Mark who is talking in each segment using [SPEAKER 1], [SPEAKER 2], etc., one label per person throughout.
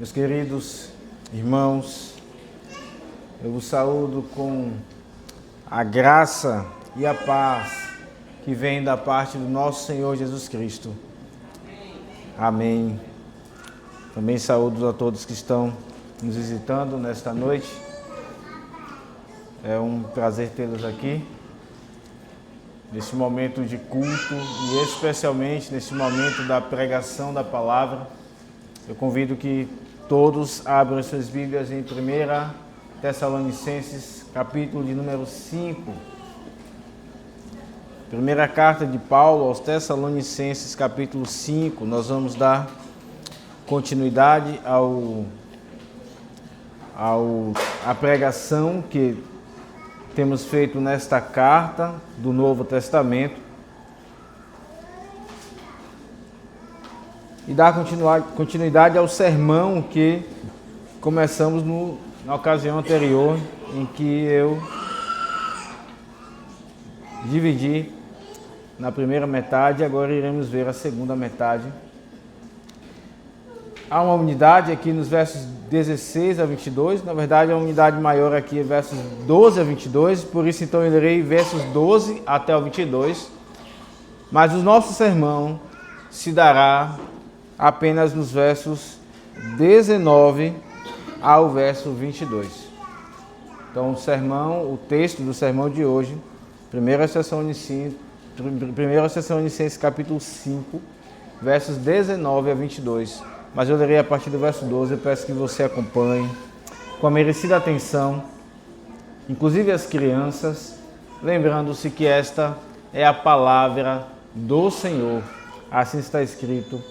[SPEAKER 1] Meus queridos irmãos, eu vos saúdo com a graça e a paz que vem da parte do nosso Senhor Jesus Cristo. Amém. Também saúdo a todos que estão nos visitando nesta noite. É um prazer tê-los aqui, nesse momento de culto e especialmente nesse momento da pregação da palavra. Eu convido que todos abram suas Bíblias em 1 Tessalonicenses, capítulo de número 5. Primeira carta de Paulo aos Tessalonicenses, capítulo 5. Nós vamos dar continuidade à pregação que temos feito nesta carta do Novo Testamento. E dar continuidade ao sermão que começamos na ocasião anterior, em que eu dividi na primeira metade, agora iremos ver a segunda metade. Há uma unidade aqui nos versos 16 a 22, na verdade a unidade maior aqui é versos 12 a 22, por isso então eu lerei versos 12 até o 22, mas o nosso sermão se dará apenas nos versos 19 ao verso 22. Então o texto do sermão de hoje, 1 Tessalonicenses capítulo 5, versos 19 a 22. Mas eu lerei a partir do verso 12, eu peço que você acompanhe com a merecida atenção, inclusive as crianças, lembrando-se que esta é a palavra do Senhor, assim está escrito.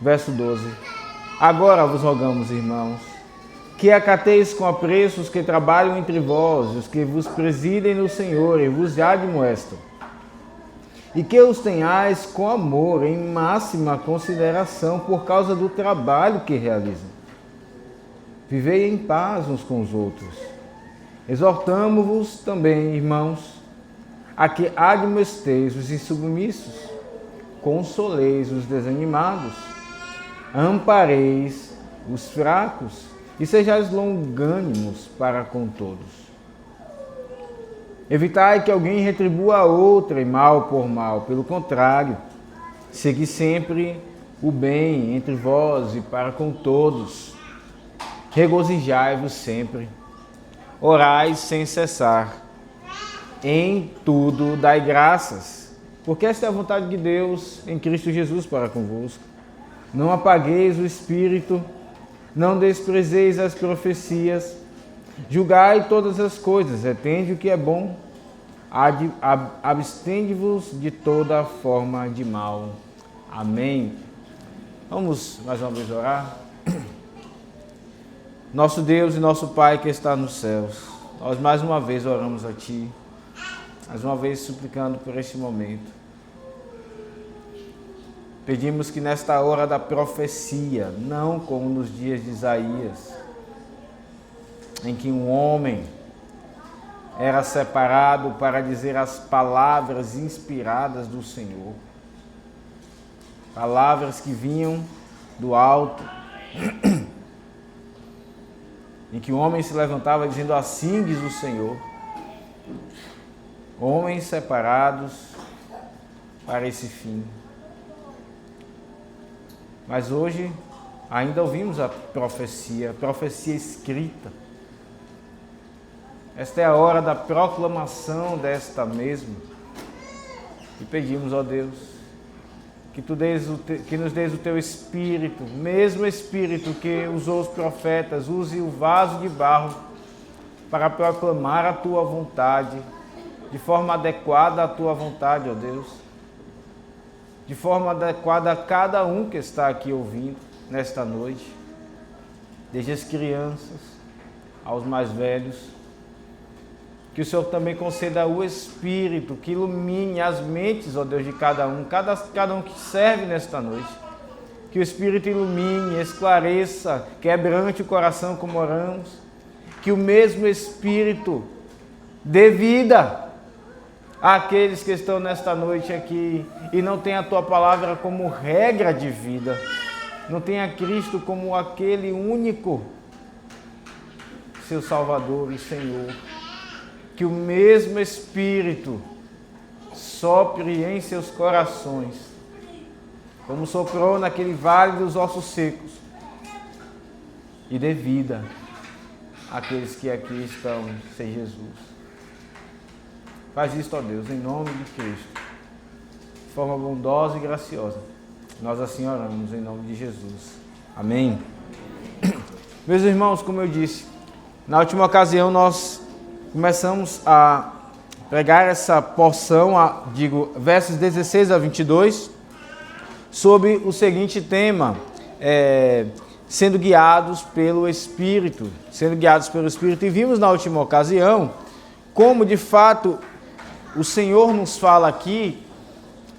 [SPEAKER 1] Verso 12. Agora vos rogamos, irmãos, que acateis com apreço os que trabalham entre vós, os que vos presidem no Senhor e vos admoestam, e que os tenhais com amor, em máxima consideração, por causa do trabalho que realizam. Vivei em paz uns com os outros. Exortamo-vos também, irmãos, a que admoesteis os insubmissos, consoleis os desanimados, ampareis os fracos e sejais longânimos para com todos. Evitai que alguém retribua a outrem mal por mal, pelo contrário, segui sempre o bem entre vós e para com todos. Regozijai-vos sempre, orai sem cessar, em tudo dai graças, porque esta é a vontade de Deus em Cristo Jesus para convosco. Não apagueis o espírito, não desprezeis as profecias, julgai todas as coisas, retende o que é bom, abstende-vos de toda forma de mal. Amém. Vamos mais uma vez orar? Nosso Deus e nosso Pai que está nos céus, nós mais uma vez oramos a Ti, mais uma vez suplicando por este momento. Pedimos que nesta hora da profecia, não como nos dias de Isaías, em que um homem era separado para dizer as palavras inspiradas do Senhor, palavras que vinham do alto, em que o homem se levantava dizendo: assim diz o Senhor. Homens separados para esse fim. Mas hoje ainda ouvimos a profecia escrita. Esta é a hora da proclamação desta mesma. E pedimos, ó Deus, que nos dês o Teu Espírito, mesmo Espírito que usou os profetas, use o vaso de barro para proclamar a Tua vontade, de forma adequada à Tua vontade, ó Deus. De forma adequada a cada um que está aqui ouvindo nesta noite, desde as crianças aos mais velhos, que o Senhor também conceda o Espírito que ilumine as mentes, ó Deus, de cada um que serve nesta noite, que o Espírito ilumine, esclareça, quebrante o coração como oramos, que o mesmo Espírito dê vida àqueles que estão nesta noite aqui e não têm a Tua palavra como regra de vida. não tenha Cristo como aquele único seu Salvador e Senhor. Que o mesmo Espírito sopre em seus corações, como soprou naquele vale dos ossos secos, e dê vida àqueles que aqui estão sem Jesus. Faz isso, ó Deus, em nome de Cristo, de forma bondosa e graciosa. Nós assim oramos em nome de Jesus. Amém. Meus irmãos, como eu disse, na última ocasião nós começamos a pregar essa porção, versos 16 a 22, sobre o seguinte tema, sendo guiados pelo Espírito. Sendo guiados pelo Espírito. E vimos na última ocasião como, de fato, o Senhor nos fala aqui,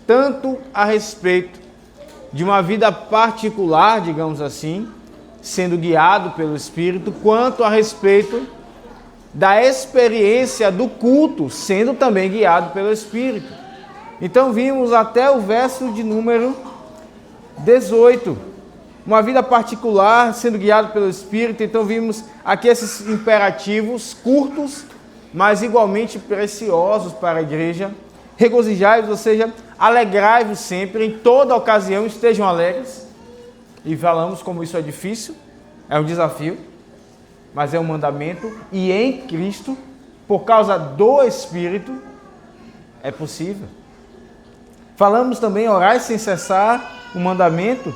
[SPEAKER 1] tanto a respeito de uma vida particular, digamos assim, sendo guiado pelo Espírito, quanto a respeito da experiência do culto, sendo também guiado pelo Espírito. Então vimos até o verso de número 18, uma vida particular sendo guiado pelo Espírito. Então vimos aqui esses imperativos curtos, mas igualmente preciosos para a igreja. Regozijai-vos, ou seja, alegrai-vos sempre, em toda ocasião estejam alegres. E falamos como isso é difícil, é um desafio, mas é um mandamento, e em Cristo, por causa do Espírito, é possível. Falamos também orar sem cessar, um mandamento,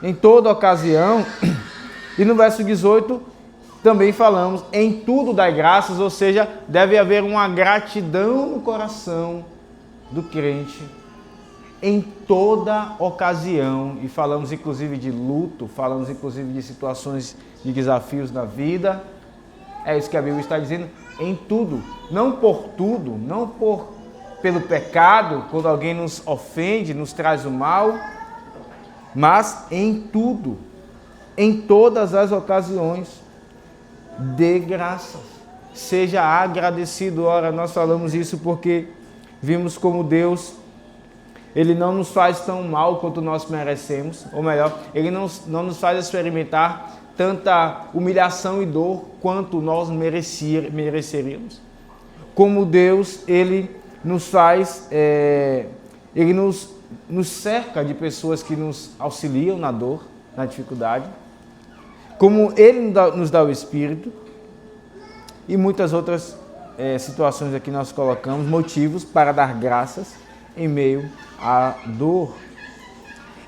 [SPEAKER 1] em toda ocasião. E no verso 18, também falamos, em tudo dai graças, ou seja, deve haver uma gratidão no coração do crente, em toda ocasião. E falamos inclusive de luto, falamos inclusive de situações de desafios na vida. É isso que a Bíblia está dizendo, em tudo, não por tudo, não pelo pecado, quando alguém nos ofende, nos traz o mal, mas em tudo, em todas as ocasiões, dê graças, seja agradecido. Ora, nós falamos isso porque vimos como Deus, Ele não nos faz tão mal quanto nós merecemos, ou melhor, Ele não nos faz experimentar tanta humilhação e dor quanto nós mereceríamos. Como Deus, Ele nos faz, Ele nos cerca de pessoas que nos auxiliam na dor, na dificuldade. Como Ele nos dá o Espírito, e muitas outras situações aqui nós colocamos, motivos para dar graças em meio à dor.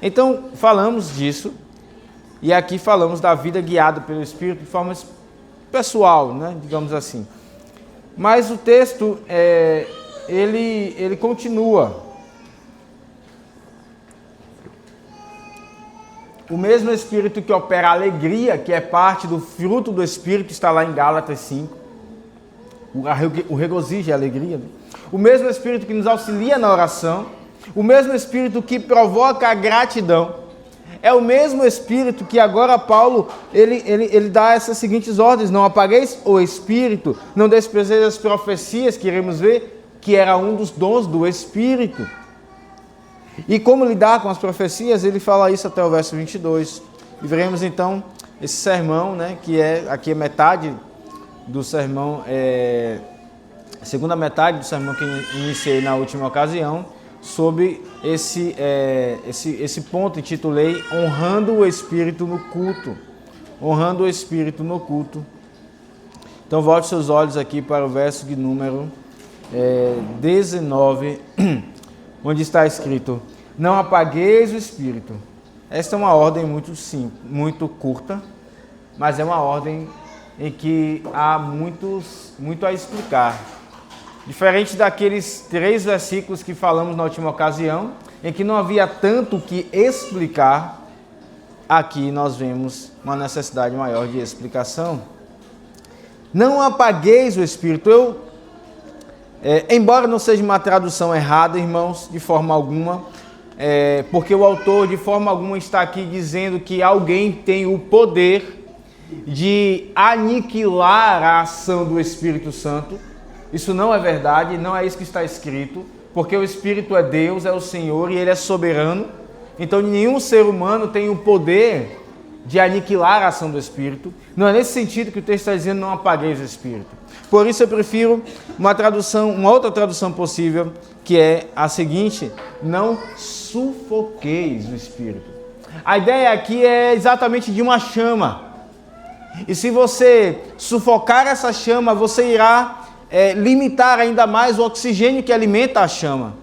[SPEAKER 1] Então, falamos disso, e aqui falamos da vida guiada pelo Espírito de forma pessoal, né, digamos assim. Mas o texto, ele continua. O mesmo Espírito que opera a alegria, que é parte do fruto do Espírito, está lá em Gálatas 5. O regozijo é a alegria. Né? O mesmo Espírito que nos auxilia na oração, o mesmo Espírito que provoca a gratidão, é o mesmo Espírito que agora Paulo, ele dá essas seguintes ordens: não apagueis o Espírito, não desprezeis as profecias, que iremos ver, que era um dos dons do Espírito. E como lidar com as profecias, ele fala isso até o verso 22. E veremos então esse sermão, né, que aqui é metade do sermão, a segunda metade do sermão que iniciei na última ocasião, sobre esse ponto, intitulei Honrando o Espírito no Culto. Honrando o Espírito no Culto. Então volte seus olhos aqui para o verso de número 19, onde está escrito: não apagueis o Espírito. Esta é uma ordem muito simples, muito curta, mas é uma ordem em que há muito a explicar. Diferente daqueles 3 versículos que falamos na última ocasião, em que não havia tanto o que explicar, aqui nós vemos uma necessidade maior de explicação. Não apagueis o Espírito. Embora não seja uma tradução errada, irmãos, de forma alguma, porque o autor de forma alguma está aqui dizendo que alguém tem o poder de aniquilar a ação do Espírito Santo. Isso não é verdade, não é isso que está escrito, porque o Espírito é Deus, é o Senhor, e Ele é soberano, Então nenhum ser humano tem o poder de aniquilar a ação do Espírito. Não é nesse sentido que o texto está dizendo: não apagueis o Espírito. Por isso eu prefiro uma outra tradução possível, que é a seguinte: não sufoqueis o Espírito. A ideia aqui é exatamente de uma chama. E se você sufocar essa chama, você irá limitar ainda mais o oxigênio que alimenta a chama.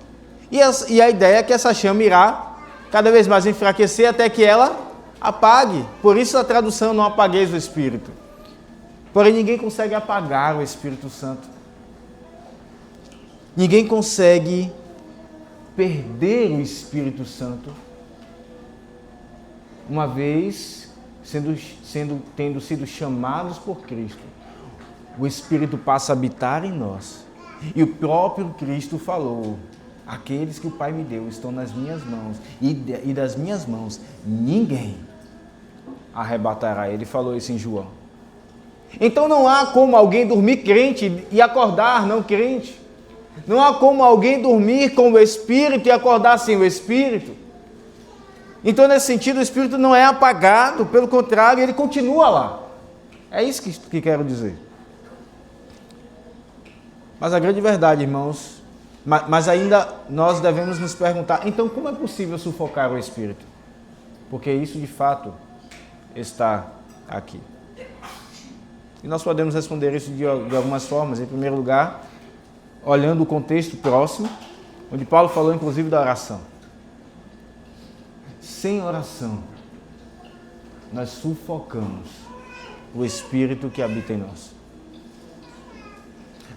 [SPEAKER 1] E a ideia é que essa chama irá cada vez mais enfraquecer até que ela apague. Por isso a tradução: não apagueis o Espírito. Porém, ninguém consegue apagar o Espírito Santo. Ninguém consegue perder o Espírito Santo, uma vez tendo sido chamados por Cristo. O Espírito passa a habitar em nós. E o próprio Cristo falou: aqueles que o Pai me deu estão nas minhas mãos, e das minhas mãos ninguém arrebatará. Ele falou isso em João. Então não há como alguém dormir crente e acordar não crente. Não há como alguém dormir com o Espírito e acordar sem o Espírito. Então, nesse sentido, o Espírito não é apagado, pelo contrário, ele continua lá. É isso que quero dizer. Mas a grande verdade, irmãos, mas ainda nós devemos nos perguntar: então como é possível sufocar o Espírito? Porque isso de fato está aqui. E nós podemos responder isso de algumas formas. Em primeiro lugar, olhando o contexto próximo, onde Paulo falou inclusive da oração. Sem oração, nós sufocamos o Espírito que habita em nós.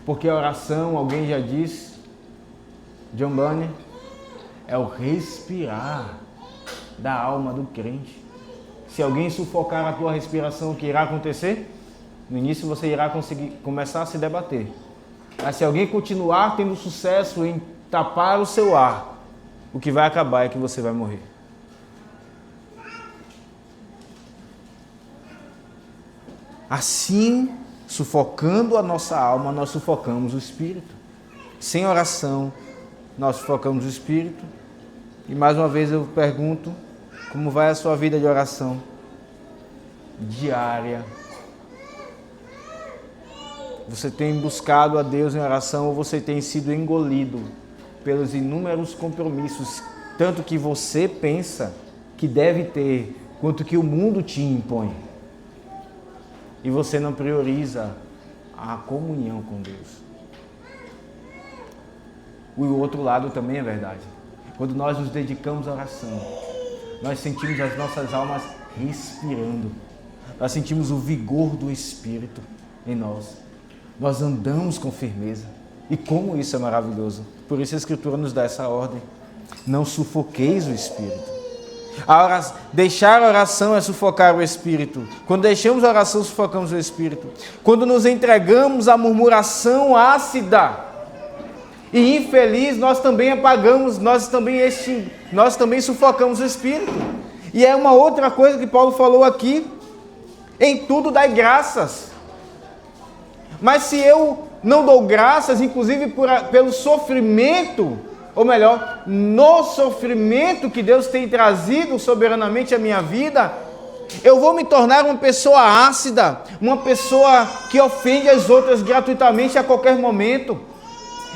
[SPEAKER 1] Porque a oração, alguém já disse, John Bunyan, é o respirar da alma do crente. Se alguém sufocar a tua respiração, o que irá acontecer? No início você irá começar a se debater. Mas se alguém continuar tendo sucesso em tapar o seu ar, o que vai acabar é que você vai morrer. Assim, sufocando a nossa alma, nós sufocamos o Espírito. Sem oração, nós sufocamos o Espírito. E mais uma vez eu pergunto: como vai a sua vida de oração diária? Você tem buscado a Deus em oração ou você tem sido engolido pelos inúmeros compromissos, tanto que você pensa que deve ter, quanto que o mundo te impõe? E você não prioriza a comunhão com Deus. O outro lado também é verdade. Quando nós nos dedicamos à oração, nós sentimos as nossas almas respirando. Nós sentimos o vigor do Espírito em nós. Nós andamos com firmeza. E como isso é maravilhoso. Por isso a Escritura nos dá essa ordem: não sufoqueis o Espírito. Deixar a oração é sufocar o Espírito. Quando deixamos a oração, sufocamos o Espírito. Quando nos entregamos à murmuração ácida e infeliz, nós também apagamos, nós também sufocamos o Espírito. E é uma outra coisa que Paulo falou aqui: em tudo dai graças. Mas se eu não dou graças, inclusive pelo sofrimento, ou melhor, no sofrimento que Deus tem trazido soberanamente à minha vida, eu vou me tornar uma pessoa ácida, uma pessoa que ofende as outras gratuitamente a qualquer momento.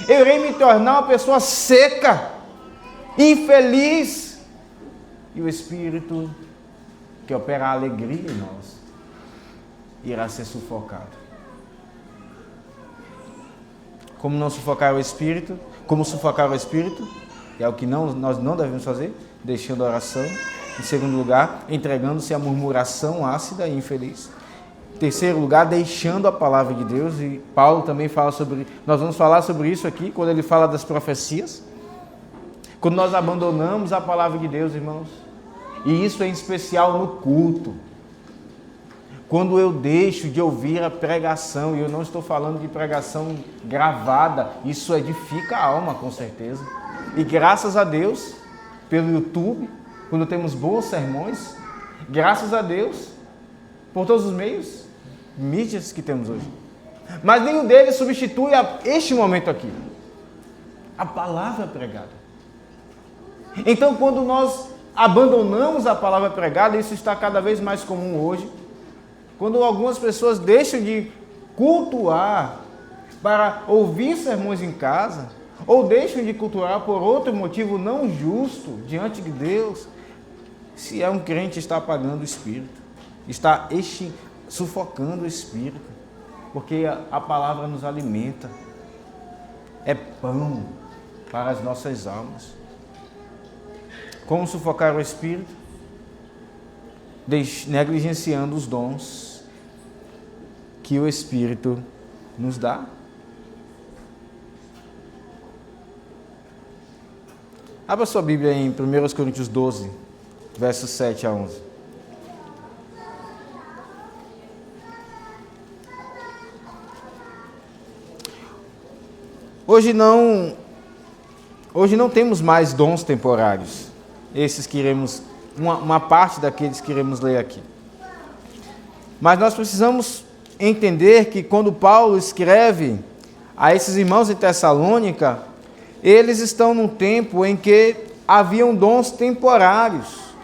[SPEAKER 1] Eu irei me tornar uma pessoa seca, infeliz. E o Espírito que opera a alegria em nós irá ser sufocado. Como não sufocar o Espírito? Como sufocar o Espírito? É o que nós não devemos fazer, deixando a oração. Em segundo lugar, entregando-se à murmuração ácida e infeliz. Em terceiro lugar, deixando a palavra de Deus. E Paulo também fala sobre... Nós vamos falar sobre isso aqui, quando ele fala das profecias. Quando nós abandonamos a palavra de Deus, irmãos. E isso é em especial no culto. Quando eu deixo de ouvir a pregação, e eu não estou falando de pregação gravada, isso edifica a alma, com certeza. E graças a Deus, pelo YouTube, quando temos bons sermões, graças a Deus, por todos os meios, mídias que temos hoje. Mas nenhum deles substitui este momento aqui. A palavra pregada. Então, quando nós abandonamos a palavra pregada, isso está cada vez mais comum hoje, quando algumas pessoas deixam de cultuar para ouvir sermões em casa, ou deixam de cultuar por outro motivo não justo diante de Deus, se é um crente, está apagando o Espírito, está sufocando o Espírito, porque a palavra nos alimenta, é pão para as nossas almas. Como sufocar o Espírito? Negligenciando os dons que o Espírito nos dá. Abra sua Bíblia em 1 Coríntios 12, versos 7 a 11. Hoje não temos mais dons temporários. Esses que iremos, uma parte daqueles que iremos ler aqui. Mas nós precisamos entender que quando Paulo escreve a esses irmãos em Tessalônica, eles estão num tempo em que haviam dons temporários.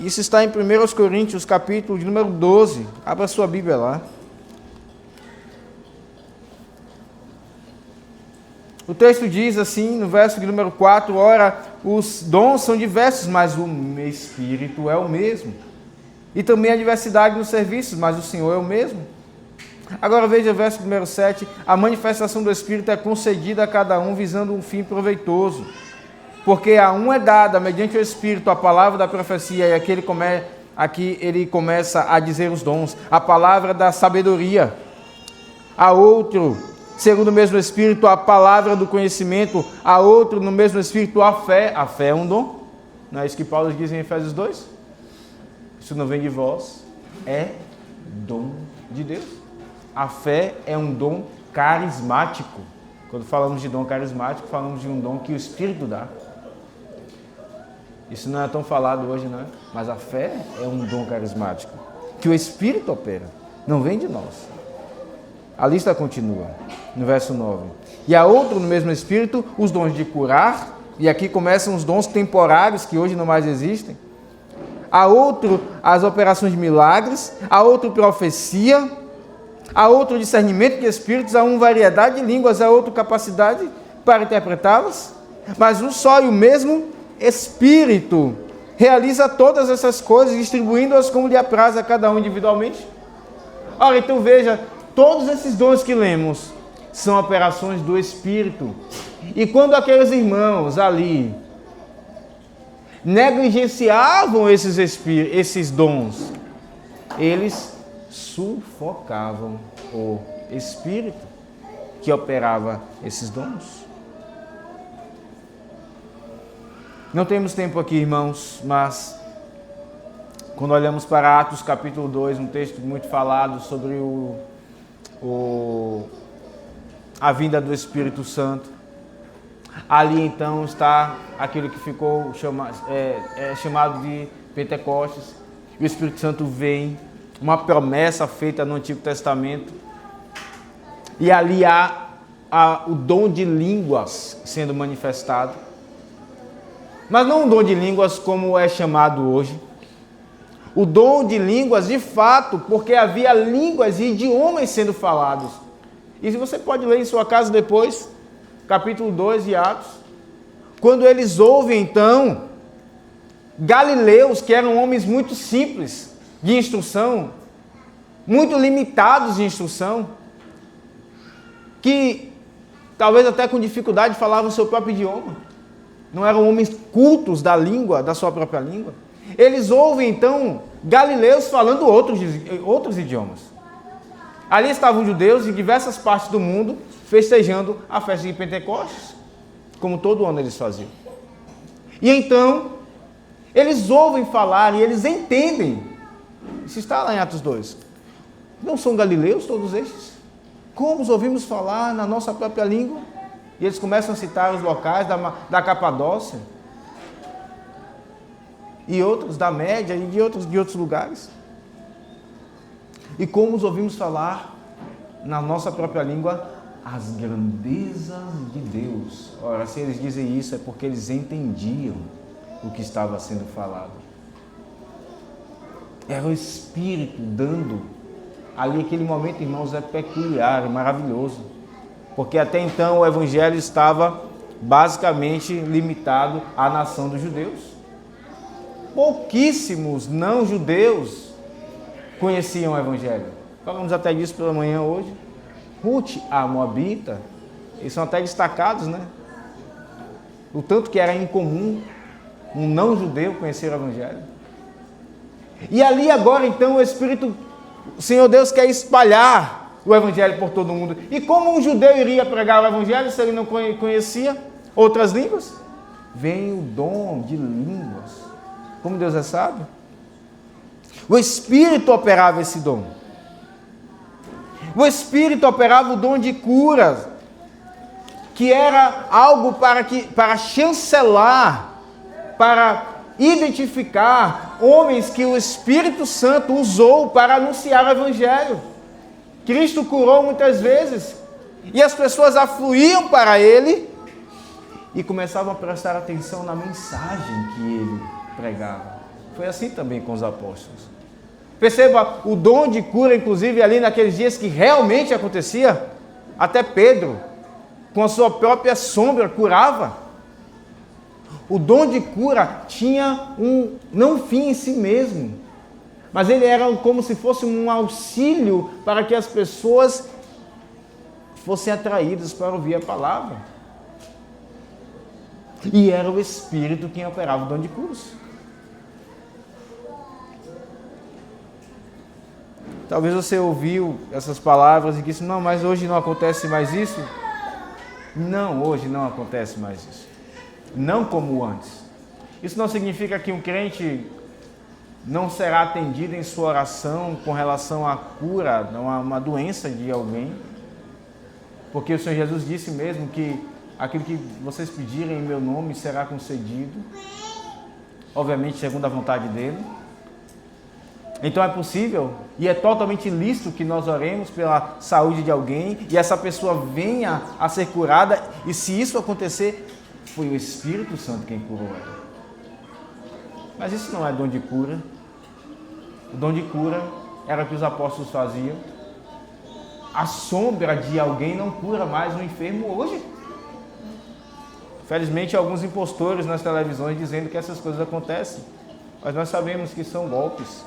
[SPEAKER 1] Isso está em 1 Coríntios, capítulo de número 12. Abra sua Bíblia lá. O texto diz assim, no verso de número 4, ora, os dons são diversos, mas o Espírito é o mesmo. E também a diversidade nos serviços, mas o Senhor é o mesmo. Agora veja o verso número 7, a manifestação do Espírito é concedida a cada um visando um fim proveitoso. Porque a um é dada, mediante o Espírito, a palavra da profecia, e aqui ele começa a dizer os dons, a palavra da sabedoria. A outro, segundo o mesmo Espírito, a palavra do conhecimento, a outro, no mesmo Espírito, a fé. A fé é um dom. Não é isso que Paulo diz em Efésios 2? Isso não vem de vós, é dom de Deus. A fé é um dom carismático. Quando falamos de dom carismático, falamos de um dom que o Espírito dá. Isso não é tão falado hoje, não é? Mas a fé é um dom carismático, que o Espírito opera, não vem de nós. A lista continua, no verso 9. E a outro, no mesmo Espírito, os dons de curar, e aqui começam os dons temporários, que hoje não mais existem. A outro, as operações de milagres, a outro, profecia, a outro, discernimento de espíritos, a um, variedade de línguas, a outro, capacidade para interpretá-las. Mas um só e o mesmo Espírito realiza todas essas coisas, distribuindo-as como lhe apraz a cada um individualmente. Ora, então veja, todos esses dons que lemos são operações do Espírito. E quando aqueles irmãos ali negligenciavam esses dons, eles sufocavam o Espírito que operava esses dons. Não temos tempo aqui, irmãos, mas quando olhamos para Atos capítulo 2, um texto muito falado sobre a vinda do Espírito Santo, ali então está aquilo que ficou chamado de Pentecostes. O Espírito Santo vem, uma promessa feita no Antigo Testamento, e ali há o dom de línguas sendo manifestado, mas não um dom de línguas como é chamado hoje. O dom de línguas, de fato, porque havia línguas e idiomas sendo falados. E você pode ler em sua casa depois, capítulo 2 de Atos, quando eles ouvem, então, galileus, que eram homens muito simples de instrução, muito limitados de instrução, que talvez até com dificuldade falavam o seu próprio idioma, não eram homens cultos da língua, da sua própria língua. Eles ouvem, então, galileus falando outros idiomas. Ali estavam judeus de diversas partes do mundo festejando a festa de Pentecostes, como todo ano eles faziam. E então, eles ouvem falar e eles entendem. Isso está lá em Atos 2. Não são galileus todos estes? Como os ouvimos falar na nossa própria língua? E eles começam a citar os locais da Capadócia e outros da Média e de outros lugares. E como os ouvimos falar na nossa própria língua as grandezas de Deus. Ora, se eles dizem isso é porque eles entendiam o que estava sendo falado. Era o Espírito dando. Ali aquele momento, irmãos, é peculiar, é maravilhoso. Porque até então o Evangelho estava basicamente limitado à nação dos judeus. Pouquíssimos não-judeus conheciam o Evangelho. Falamos até disso pela manhã hoje. Ruth, a Moabita, eles são até destacados, né? O tanto que era incomum um não-judeu conhecer o Evangelho. E ali agora, então, o Senhor Deus quer espalhar o Evangelho por todo mundo. E como um judeu iria pregar o Evangelho se ele não conhecia outras línguas? Vem o dom de línguas. Como Deus é sábio. O Espírito operava esse dom. O Espírito operava o dom de cura, que era algo para chancelar, para identificar homens que o Espírito Santo usou para anunciar o Evangelho. Cristo curou muitas vezes e as pessoas afluíam para Ele e começavam a prestar atenção na mensagem que Ele pregava. Foi assim também com os apóstolos. Perceba o dom de cura, inclusive ali naqueles dias que realmente acontecia. Até Pedro, com a sua própria sombra, curava. O dom de cura tinha não fim em si mesmo, mas ele era como se fosse um auxílio para que as pessoas fossem atraídas para ouvir a palavra. E era o Espírito quem operava o dom de curas. Talvez você ouviu essas palavras e disse, não, mas hoje não acontece mais isso. Não, hoje não acontece mais isso. Não como antes. Isso não significa que um crente não será atendido em sua oração com relação à cura, a uma doença de alguém. Porque o Senhor Jesus disse mesmo que aquilo que vocês pedirem em meu nome será concedido. Obviamente, segundo a vontade dele. Então é possível e é totalmente lícito que nós oremos pela saúde de alguém e essa pessoa venha a ser curada. E se isso acontecer, foi o Espírito Santo quem curou ela. Mas isso não é dom de cura. O dom de cura era o que os apóstolos faziam. A sombra de alguém não cura mais um enfermo hoje. Felizmente, alguns impostores nas televisões dizendo que essas coisas acontecem. Mas nós sabemos que são golpes.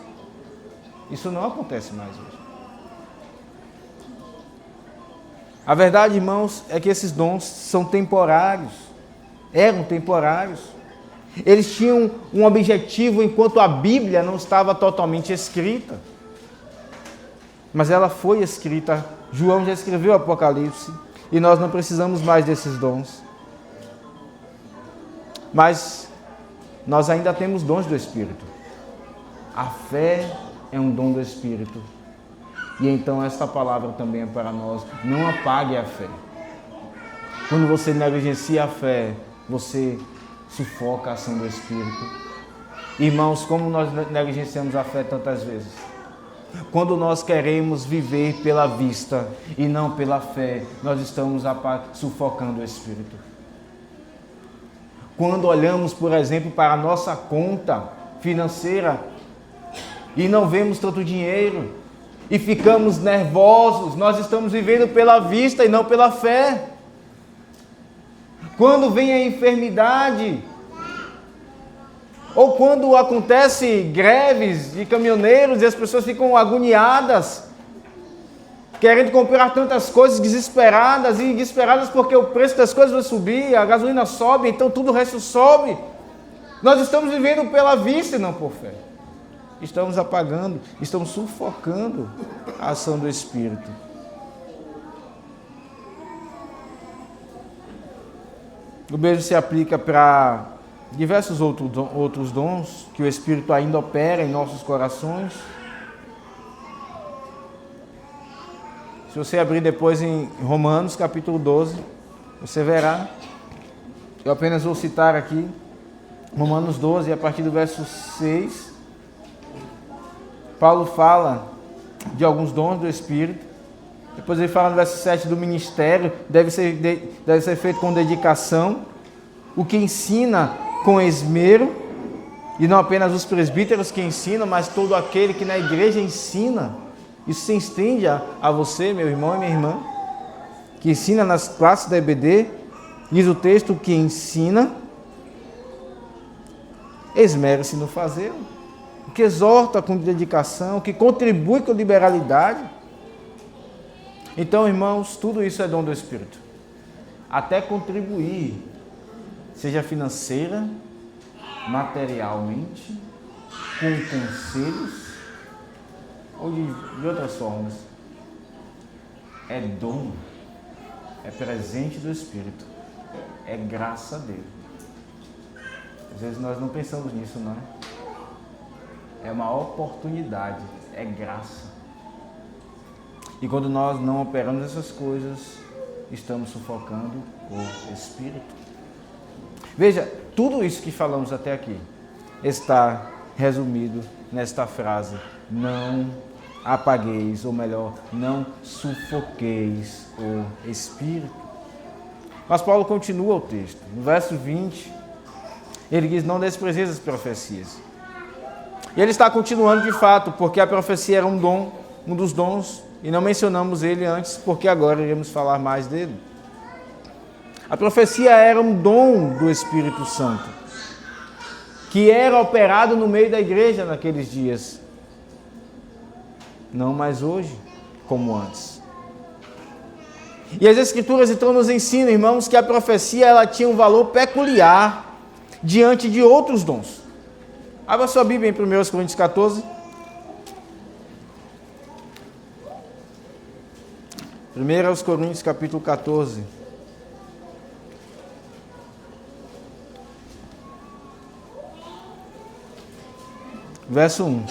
[SPEAKER 1] Isso não acontece mais hoje. A verdade, irmãos, é que esses dons são temporários. Eram temporários. Eles tinham um objetivo enquanto a Bíblia não estava totalmente escrita. Mas ela foi escrita. João já escreveu o Apocalipse. E nós não precisamos mais desses dons. Mas nós ainda temos dons do Espírito. A fé é um dom do Espírito. E então esta palavra também é para nós. Não apague a fé. Quando você negligencia a fé, você sufoca a ação do Espírito. Irmãos, como nós negligenciamos a fé tantas vezes? Quando nós queremos viver pela vista e não pela fé, nós estamos sufocando o Espírito. Quando olhamos, por exemplo, para a nossa conta financeira e não vemos tanto dinheiro e ficamos nervosos, nós estamos vivendo pela vista e não pela fé. Quando vem a enfermidade, ou quando acontece greves de caminhoneiros e as pessoas ficam agoniadas, querendo comprar tantas coisas, desesperadas porque o preço das coisas vai subir, a gasolina sobe, então tudo o resto sobe. Nós estamos vivendo pela vista e não por fé. Estamos apagando, estamos sufocando a ação do Espírito. O mesmo se aplica para diversos outros dons que o Espírito ainda opera em nossos corações. Se você abrir depois em Romanos capítulo 12, você verá. Eu apenas vou citar aqui Romanos 12, a partir do verso 6. Paulo fala de alguns dons do Espírito. Depois ele fala no verso 7 do ministério, deve ser feito com dedicação. O que ensina com esmero, E não apenas os presbíteros que ensinam, mas todo aquele que na igreja ensina. Isso se estende a você, meu irmão e minha irmã, que ensina nas classes da EBD. Diz o texto que ensina, esmere-se no fazê-lo, que exorta com dedicação, que contribui com liberalidade. Então, irmãos, tudo isso é dom do Espírito. Até contribuir, seja financeira, materialmente, com conselhos ou de outras formas. É dom, é presente do Espírito, é graça dele. Às vezes nós não pensamos nisso, não é? É uma oportunidade, é graça. E quando nós não operamos essas coisas, estamos sufocando o Espírito. Veja, tudo isso que falamos até aqui está resumido nesta frase: não apagueis, ou melhor, não sufoqueis o Espírito. Mas Paulo continua o texto. No verso 20, ele diz: não desprezeis as profecias. E ele está continuando de fato, porque a profecia era um dom, um dos dons, e não mencionamos ele antes, porque agora iremos falar mais dele. A profecia era um dom do Espírito Santo, que era operado no meio da igreja naqueles dias. Não mais hoje, como antes. E as Escrituras então nos ensinam, irmãos, que a profecia ela tinha um valor peculiar diante de outros dons. Abra sua Bíblia em 1 Coríntios 14. 1 Coríntios capítulo 14. Verso 1.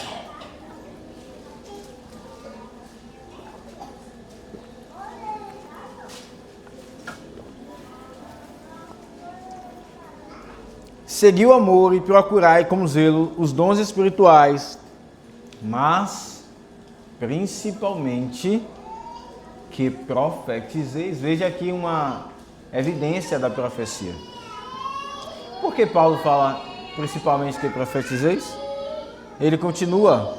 [SPEAKER 1] Segui o amor e procurai com zelo os dons espirituais, mas principalmente que profetizeis. Veja aqui uma evidência da profecia. Por que Paulo fala principalmente que profetizeis? Ele continua.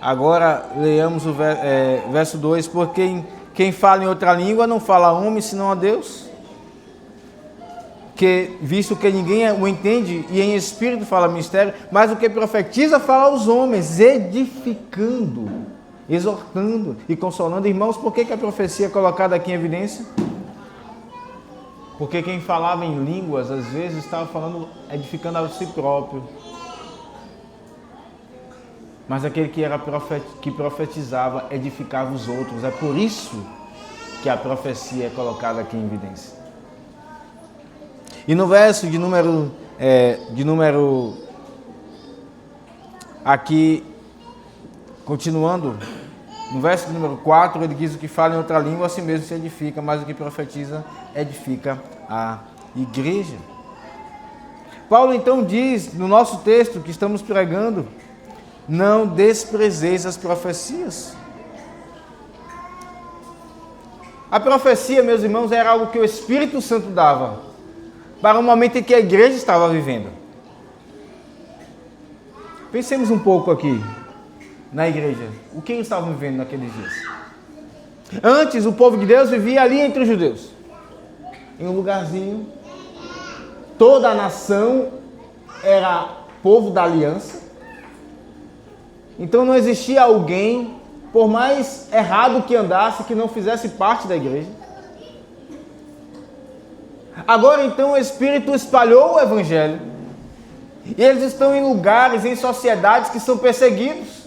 [SPEAKER 1] Agora leamos o verso 2. Porque quem fala em outra língua não fala a homem senão a Deus. Que, visto que ninguém o entende e em espírito fala mistério, mas o que profetiza fala aos homens, edificando, exortando e consolando. Irmãos, por que a profecia é colocada aqui em evidência? Porque quem falava em línguas, às vezes, estava falando, edificando a si próprio. Mas aquele que profetizava, edificava os outros. É por isso que a profecia é colocada aqui em evidência. E no verso de número aqui, continuando, no verso de número 4, ele diz: o que fala em outra língua, assim mesmo se edifica, mas o que profetiza, edifica a igreja. Paulo então diz, no nosso texto que estamos pregando, não desprezeis as profecias. A profecia, meus irmãos, era algo que o Espírito Santo dava para o momento em que a igreja estava vivendo. Pensemos um pouco aqui na igreja. O que eles estavam vivendo naqueles dias? Antes, o povo de Deus vivia ali entre os judeus, em um lugarzinho. Toda a nação era povo da aliança. Então não existia alguém, por mais errado que andasse, que não fizesse parte da igreja. Agora então o Espírito espalhou o Evangelho. E eles estão em lugares, em sociedades que são perseguidos.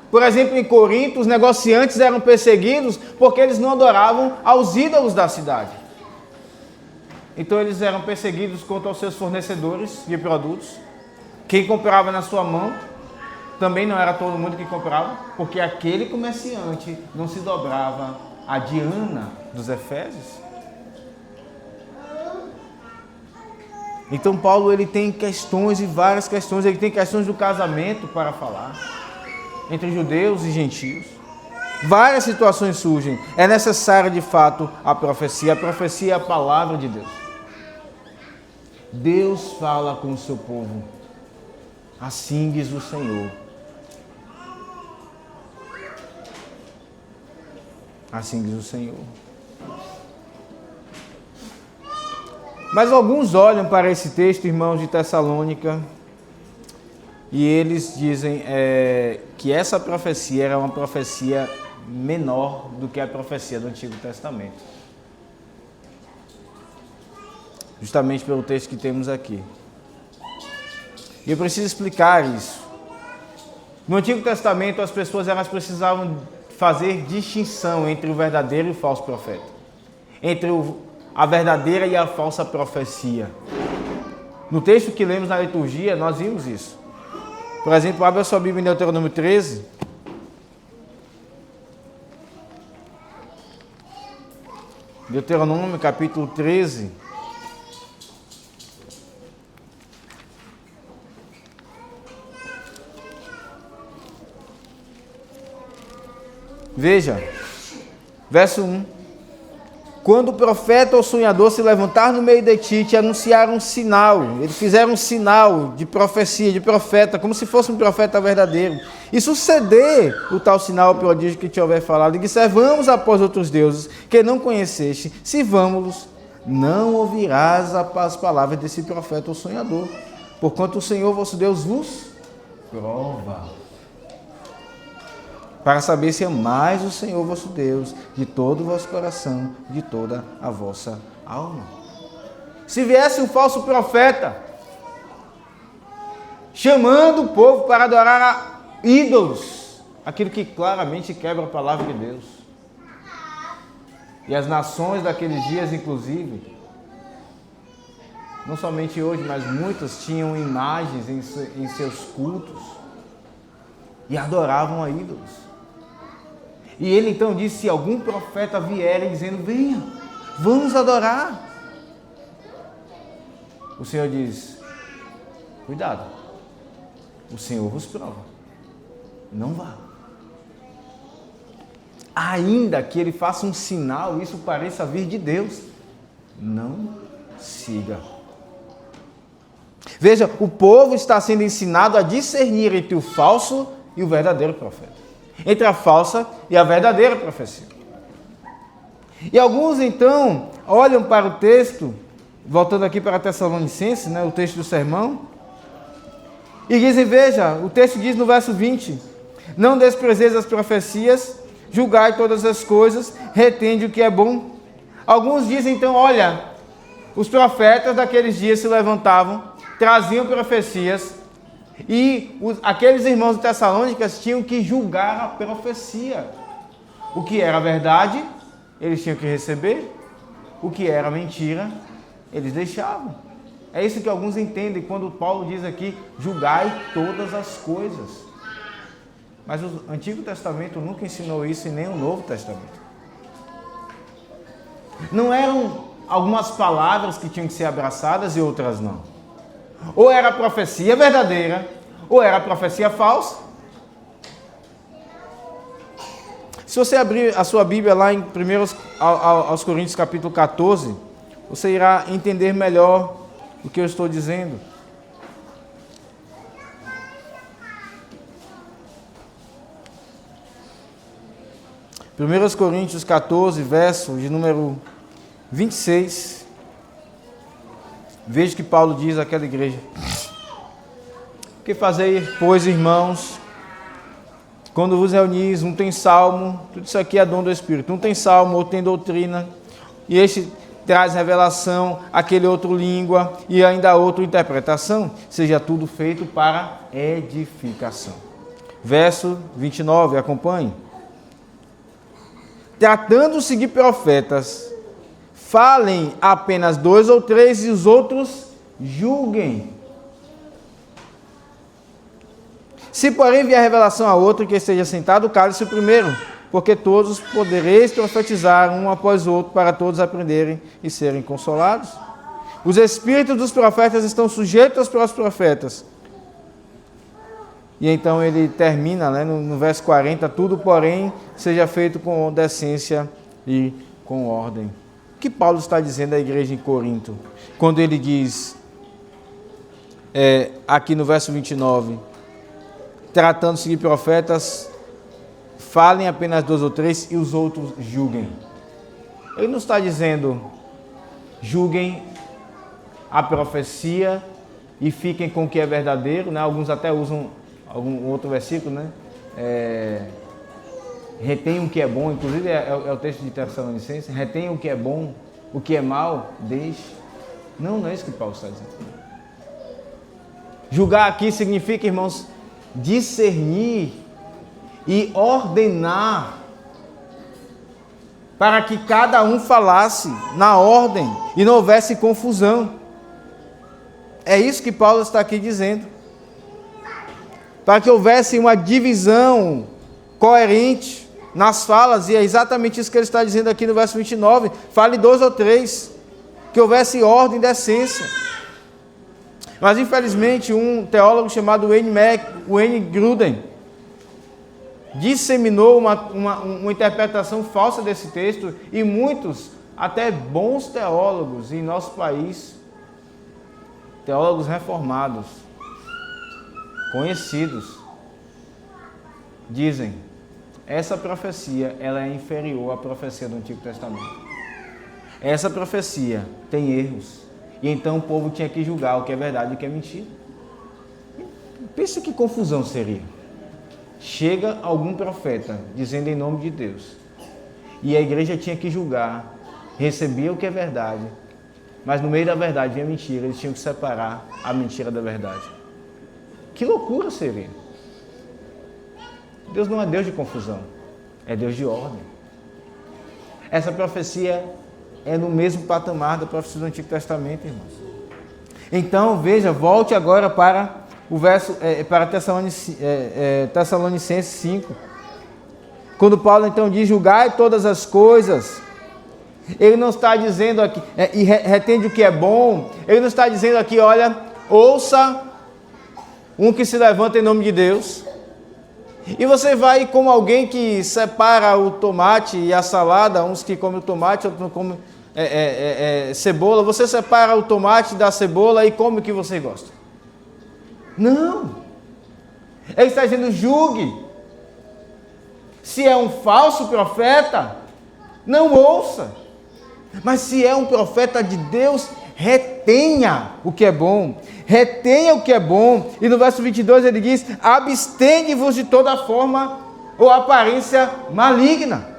[SPEAKER 1] Por exemplo, em Corinto, os negociantes eram perseguidos porque eles não adoravam aos ídolos da cidade. Então eles eram perseguidos quanto aos seus fornecedores de produtos. Quem comprava na sua mão, também não era todo mundo que comprava, porque aquele comerciante não se dobrava a Diana dos Efésios. Então Paulo ele tem questões e várias questões, ele tem questões do casamento para falar, entre judeus e gentios. Várias situações surgem, é necessária de fato a profecia é a palavra de Deus. Deus fala com o seu povo. Assim diz o Senhor. Assim diz o Senhor. Mas alguns olham para esse texto, irmãos de Tessalônica, e eles dizem que essa profecia era uma profecia menor do que a profecia do Antigo Testamento. Justamente pelo texto que temos aqui. E eu preciso explicar isso. No Antigo Testamento, as pessoas elas precisavam fazer distinção entre o verdadeiro e o falso profeta. Entre a verdadeira e a falsa profecia. No texto que lemos na liturgia, nós vimos isso. Por exemplo, abra sua Bíblia em Deuteronômio 13. Deuteronômio capítulo 13. Veja, verso 1. Quando o profeta ou sonhador se levantar no meio de ti, te anunciar um sinal. Eles fizeram um sinal de profecia, de profeta, como se fosse um profeta verdadeiro. E suceder o tal sinal, o prodígio que te houver falado, e disser, vamos após outros deuses que não conheceste, se vamos, não ouvirás as palavras desse profeta ou sonhador, porquanto o Senhor vosso Deus vos prova. Para saber se amais o Senhor vosso Deus de todo o vosso coração, de toda a vossa alma. Se viesse um falso profeta, chamando o povo para adorar a ídolos, aquilo que claramente quebra a palavra de Deus. E as nações daqueles dias, inclusive, não somente hoje, mas muitas tinham imagens em seus cultos e adoravam a ídolos. E ele então disse, se algum profeta vier dizendo, venha, vamos adorar. O Senhor diz, cuidado, o Senhor vos prova, não vá. Ainda que ele faça um sinal, isso pareça vir de Deus, não siga. Veja, o povo está sendo ensinado a discernir entre o falso e o verdadeiro profeta. Entre a falsa e a verdadeira profecia. E alguns então olham para o texto, voltando aqui para Tessalonicenses, o texto do sermão, e dizem, veja, o texto diz no verso 20, não desprezeis as profecias, julgai todas as coisas, retende o que é bom. Alguns dizem então, olha, os profetas daqueles dias se levantavam, traziam profecias, e aqueles irmãos de Tessalônicas tinham que julgar a profecia. O que era verdade, eles tinham que receber. O que era mentira, eles deixavam. É isso que alguns entendem quando Paulo diz aqui, julgai todas as coisas. Mas o Antigo Testamento nunca ensinou isso e nem o Novo Testamento. Não eram algumas palavras que tinham que ser abraçadas e outras não. Ou era a profecia verdadeira, ou era a profecia falsa. Se você abrir a sua Bíblia lá em 1 aos Coríntios capítulo 14, você irá entender melhor o que eu estou dizendo. Primeiros Coríntios 14, verso de número 26. Veja que Paulo diz àquela igreja. Que fazei, pois, irmãos, quando vos reunis, um tem salmo, tudo isso aqui é dom do Espírito, um tem salmo, outro tem doutrina, e este traz revelação, aquele outro língua, e ainda outro interpretação, seja tudo feito para edificação. Verso 29, acompanhe. Tratando-se de profetas, falem apenas 2 ou 3 e os outros julguem. Se porém vier revelação a outro que esteja sentado, cale-se o primeiro, porque todos podereis profetizar um após o outro, para todos aprenderem e serem consolados. Os espíritos dos profetas estão sujeitos aos profetas. E então ele termina, no verso 40, tudo porém seja feito com decência e com ordem. O que Paulo está dizendo à igreja em Corinto? Quando ele diz, aqui no verso 29, tratando-se de profetas, falem apenas 2 ou 3 e os outros julguem. Ele não está dizendo julguem a profecia e fiquem com o que é verdadeiro, né? Alguns até usam algum outro versículo, né? Retenham o que é bom, inclusive é o texto de Tessalonicenses, retenham o que é bom, o que é mal, deixe. Não é isso que Paulo está dizendo. Julgar aqui significa, irmãos, discernir e ordenar para que cada um falasse na ordem e não houvesse confusão. É isso que Paulo está aqui dizendo. Para que houvesse uma divisão coerente nas falas, e é exatamente isso que ele está dizendo aqui no verso 29, fale 2 ou 3, que houvesse ordem e decência. Mas infelizmente um teólogo chamado Wayne Grudem disseminou uma interpretação falsa desse texto, e muitos, até bons teólogos em nosso país, teólogos reformados, conhecidos, dizem: essa profecia ela é inferior à profecia do Antigo Testamento. Essa profecia tem erros, e então o povo tinha que julgar o que é verdade e o que é mentira. Pensa que confusão seria. Chega algum profeta dizendo em nome de Deus, e a igreja tinha que julgar, recebia o que é verdade, mas no meio da verdade vinha mentira, eles tinham que separar a mentira da verdade. Que loucura seria! Deus não é Deus de confusão, é Deus de ordem. Essa profecia é no mesmo patamar da profecia do Antigo Testamento, irmãos. Então, veja, volte agora para o verso, para Tessalonicenses 5. Quando Paulo então diz: julgai todas as coisas, ele não está dizendo aqui, e retende o que é bom, ele não está dizendo aqui: olha, ouça um que se levanta em nome de Deus. E você vai como alguém que separa o tomate e a salada, uns que comem o tomate, outros não comem cebola. Você separa o tomate da cebola e come o que você gosta. Não. Ele está dizendo: julgue. Se é um falso profeta, não ouça. Mas se é um profeta de Deus, retenha o que é bom. Retenha o que é bom. E no verso 22 ele diz: abstende-vos de toda forma ou aparência maligna.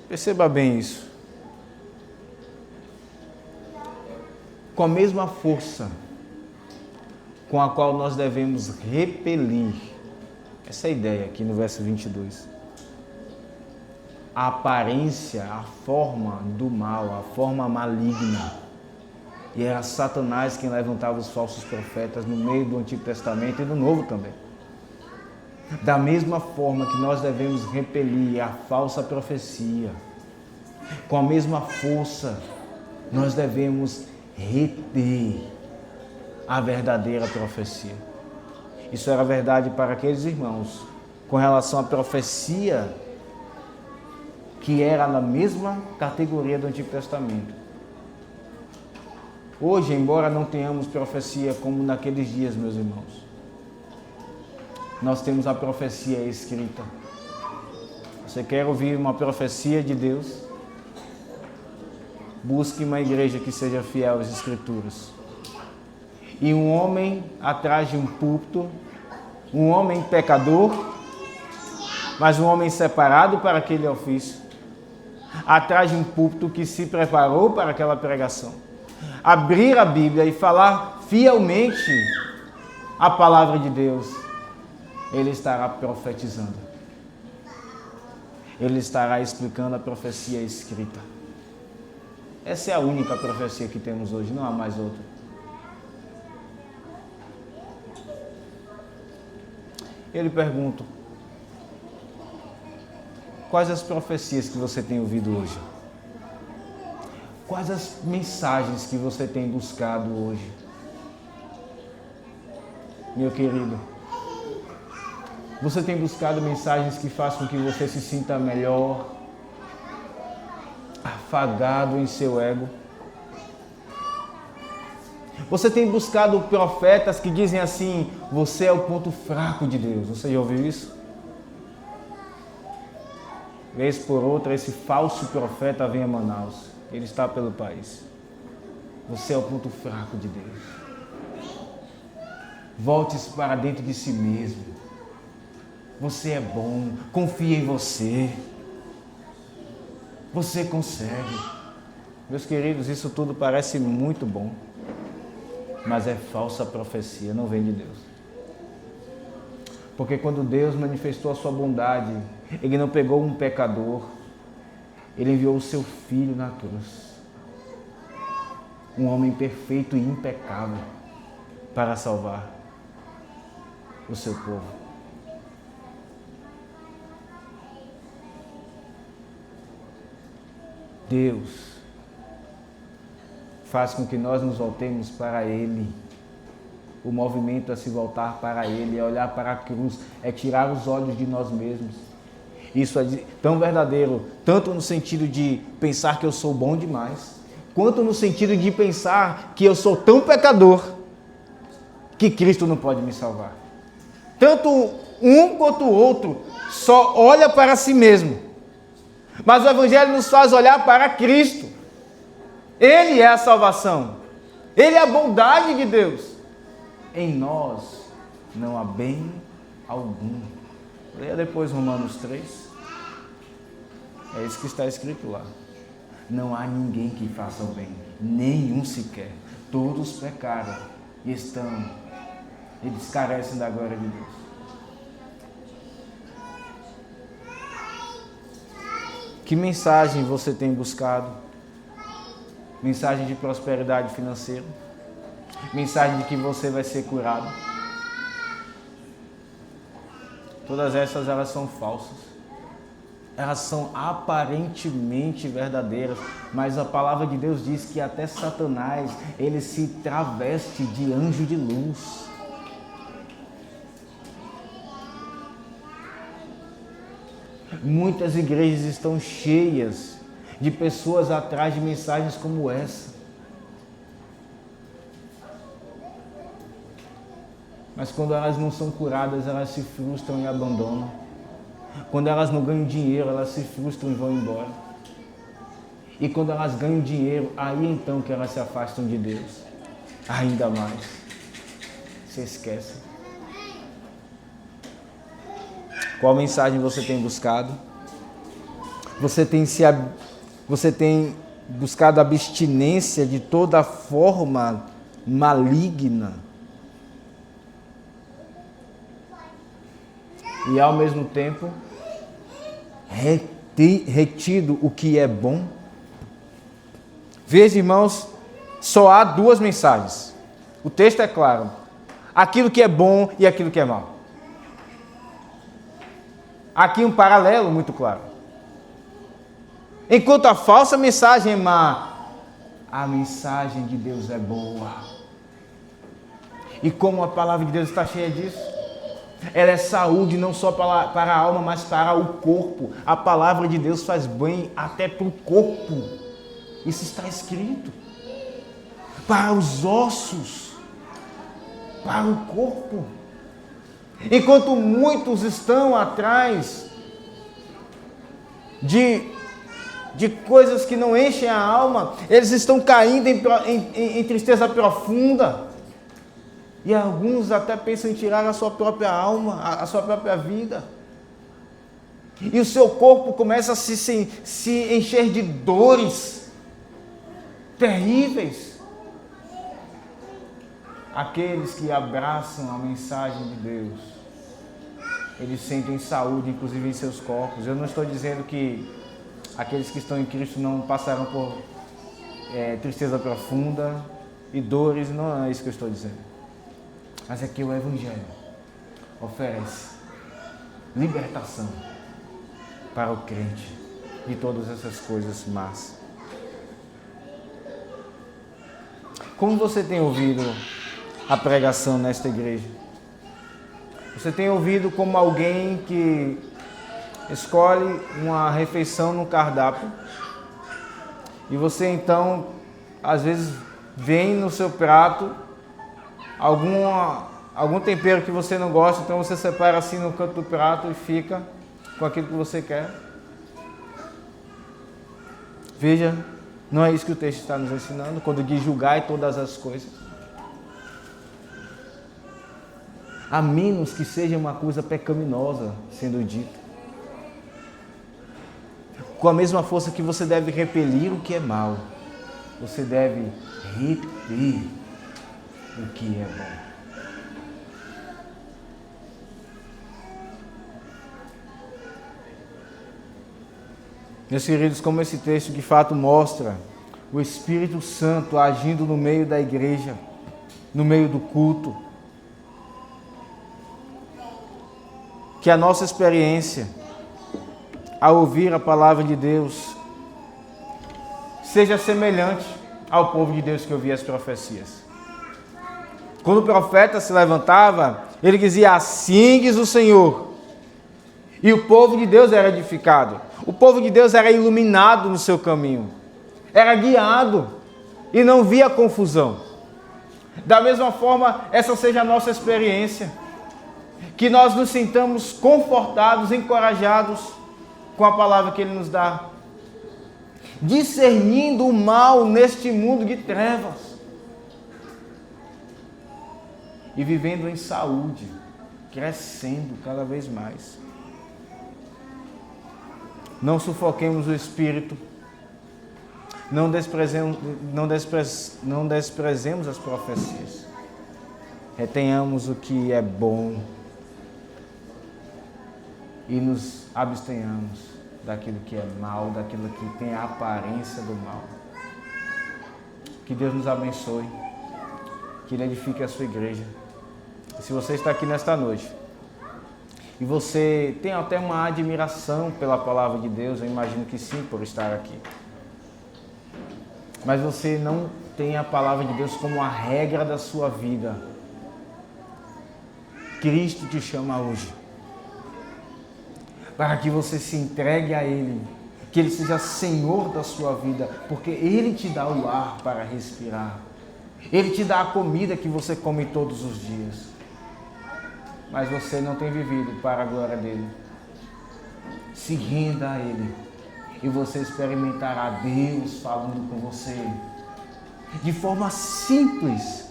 [SPEAKER 1] Perceba bem isso. Com a mesma força com a qual nós devemos repelir, essa é a ideia aqui no verso 22, a aparência, a forma do mal, a forma maligna. E era Satanás quem levantava os falsos profetas no meio do Antigo Testamento e do Novo também. Da mesma forma que nós devemos repelir a falsa profecia, com a mesma força nós devemos reter a verdadeira profecia. Isso era verdade para aqueles irmãos com relação à profecia que era na mesma categoria do Antigo Testamento. Hoje, embora não tenhamos profecia como naqueles dias, meus irmãos, nós temos a profecia escrita. Você quer ouvir uma profecia de Deus? Busque uma igreja que seja fiel às Escrituras. E um homem atrás de um púlpito, um homem pecador, mas um homem separado para aquele ofício, atrás de um púlpito que se preparou para aquela pregação. Abrir a Bíblia e falar fielmente a palavra de Deus, ele estará profetizando. Ele estará explicando a profecia escrita. Essa é a única profecia que temos hoje, não há mais outra. Ele pergunta: quais as profecias que você tem ouvido hoje? Quais as mensagens que você tem buscado hoje? Meu querido, Você tem buscado mensagens que façam com que você se sinta melhor, afagado em seu ego? Você tem buscado profetas que dizem assim: você é o ponto fraco de Deus? Você já ouviu isso? Vez por outra, esse falso profeta vem a Manaus. Ele está pelo país. Você é o ponto fraco de Deus. Volte-se para dentro de si mesmo. Você é bom. Confie em você. Você consegue. Meus queridos, isso tudo parece muito bom. Mas é falsa profecia, não vem de Deus. Porque quando Deus manifestou a sua bondade, Ele não pegou um pecador, Ele enviou o seu Filho na cruz. Um homem perfeito e impecável para salvar o seu povo. Deus faz com que nós nos voltemos para Ele. O movimento é se voltar para Ele, é olhar para a cruz, é tirar os olhos de nós mesmos. Isso é tão verdadeiro, tanto no sentido de pensar que eu sou bom demais, quanto no sentido de pensar que eu sou tão pecador que Cristo não pode me salvar. Tanto um quanto o outro só olha para si mesmo. Mas o Evangelho nos faz olhar para Cristo. Ele é a salvação. Ele é a bondade de Deus. Em nós não há bem algum. Leia depois Romanos 3. É isso que está escrito lá. Não há ninguém que faça o bem, nenhum sequer. Todos pecaram e eles carecem da glória de Deus. Que mensagem você tem buscado? Mensagem de prosperidade financeira? Mensagem de que você vai ser curado? Todas essas, elas são falsas. Elas são aparentemente verdadeiras, mas a palavra de Deus diz que até Satanás, ele se traveste de anjo de luz. Muitas igrejas estão cheias de pessoas atrás de mensagens como essa. Mas quando elas não são curadas, elas se frustram e abandonam. Quando elas não ganham dinheiro, elas se frustram e vão embora. E quando elas ganham dinheiro, aí então que elas se afastam de Deus. Ainda mais. Se esquecem. Qual mensagem você tem buscado? Você tem buscado abstinência de toda forma maligna. E ao mesmo tempo, retido o que é bom. Veja, irmãos, só há duas mensagens. O texto é claro. Aquilo que é bom e aquilo que é mal. Aqui um paralelo muito claro. Enquanto a falsa mensagem é má, a mensagem de Deus é boa. E como a palavra de Deus está cheia disso, ela é saúde não só para a alma, mas para o corpo. A palavra de Deus faz bem até para o corpo. Isso está escrito. Para os ossos, para o corpo. Enquanto muitos estão atrás de coisas que não enchem a alma, eles estão caindo em tristeza profunda. E alguns até pensam em tirar a sua própria alma, a sua própria vida. E o seu corpo começa a se encher de dores terríveis. Aqueles que abraçam a mensagem de Deus, eles sentem saúde, inclusive em seus corpos. Eu não estou dizendo que aqueles que estão em Cristo não passaram por tristeza profunda e dores, não é isso que eu estou dizendo. Mas é que o Evangelho oferece libertação para o crente de todas essas coisas más. Como você tem ouvido a pregação nesta igreja? Você tem ouvido como alguém que escolhe uma refeição no cardápio e você então, às vezes, vem no seu prato algum tempero que você não gosta, então você separa assim no canto do prato e fica com aquilo que você quer. Veja, não é isso que o texto está nos ensinando, quando diz julgai todas as coisas. A menos que seja uma coisa pecaminosa sendo dita. Com a mesma força que você deve repelir o que é mal, você deve reter o que é bom. Meus queridos, como esse texto de fato mostra o Espírito Santo agindo no meio da igreja, no meio do culto, que a nossa experiência ao ouvir a palavra de Deus seja semelhante ao povo de Deus que ouvia as profecias. Quando o profeta se levantava, ele dizia: assim diz o Senhor. E o povo de Deus era edificado. O povo de Deus era iluminado no seu caminho. Era guiado e não via confusão. Da mesma forma, essa seja a nossa experiência. Que nós nos sintamos confortados, encorajados com a palavra que Ele nos dá. Discernindo o mal neste mundo de trevas. E vivendo em saúde, crescendo cada vez mais. Não sufoquemos o Espírito. Não desprezemos as profecias. Retenhamos o que é bom. E nos abstenhamos daquilo que é mal, daquilo que tem a aparência do mal. Que Deus nos abençoe. Que Ele edifique a sua igreja. E se você está aqui nesta noite e você tem até uma admiração pela palavra de Deus, eu imagino que sim, por estar aqui. Mas você não tem a palavra de Deus como a regra da sua vida. Cristo te chama hoje para que você se entregue a Ele, que Ele seja Senhor da sua vida, porque Ele te dá o ar para respirar. Ele te dá a comida que você come todos os dias. Mas você não tem vivido para a glória dEle. Se renda a Ele e você experimentará Deus falando com você de forma simples,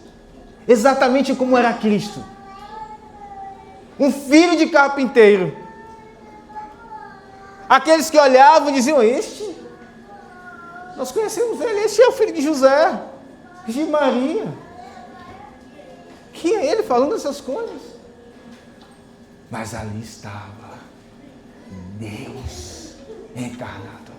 [SPEAKER 1] exatamente como era Cristo. Um filho de carpinteiro. Aqueles que olhavam e diziam: nós conhecemos ele, este é o filho de José, de Maria. Que é ele falando essas coisas? Mas ali estava Deus encarnado.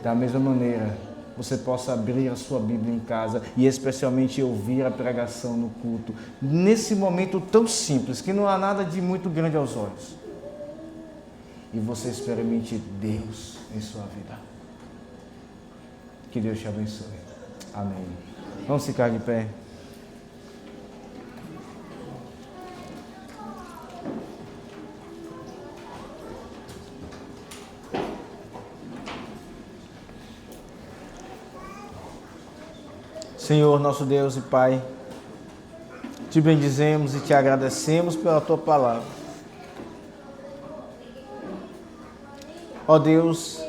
[SPEAKER 1] Da mesma maneira, você possa abrir a sua Bíblia em casa e especialmente ouvir a pregação no culto, nesse momento tão simples, que não há nada de muito grande aos olhos. E você experimente Deus em sua vida. Que Deus te abençoe. Amém. Vamos ficar de pé. Senhor, nosso Deus e Pai, te bendizemos e te agradecemos pela tua palavra. Ó Deus,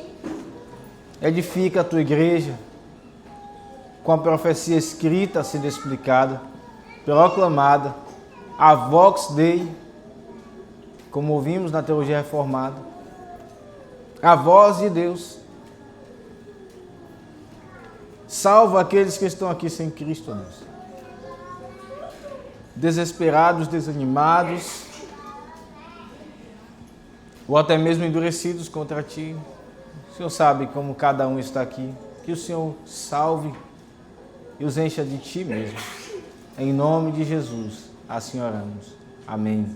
[SPEAKER 1] edifica a tua igreja com a profecia escrita, sendo explicada, proclamada, a vox Dei, como ouvimos na teologia reformada, a voz de Deus. Salva aqueles que estão aqui sem Cristo, ó Deus. Desesperados, desanimados, ou até mesmo endurecidos contra Ti. O Senhor sabe como cada um está aqui. Que o Senhor salve e os encha de Ti mesmo. Em nome de Jesus, assim oramos. Amém.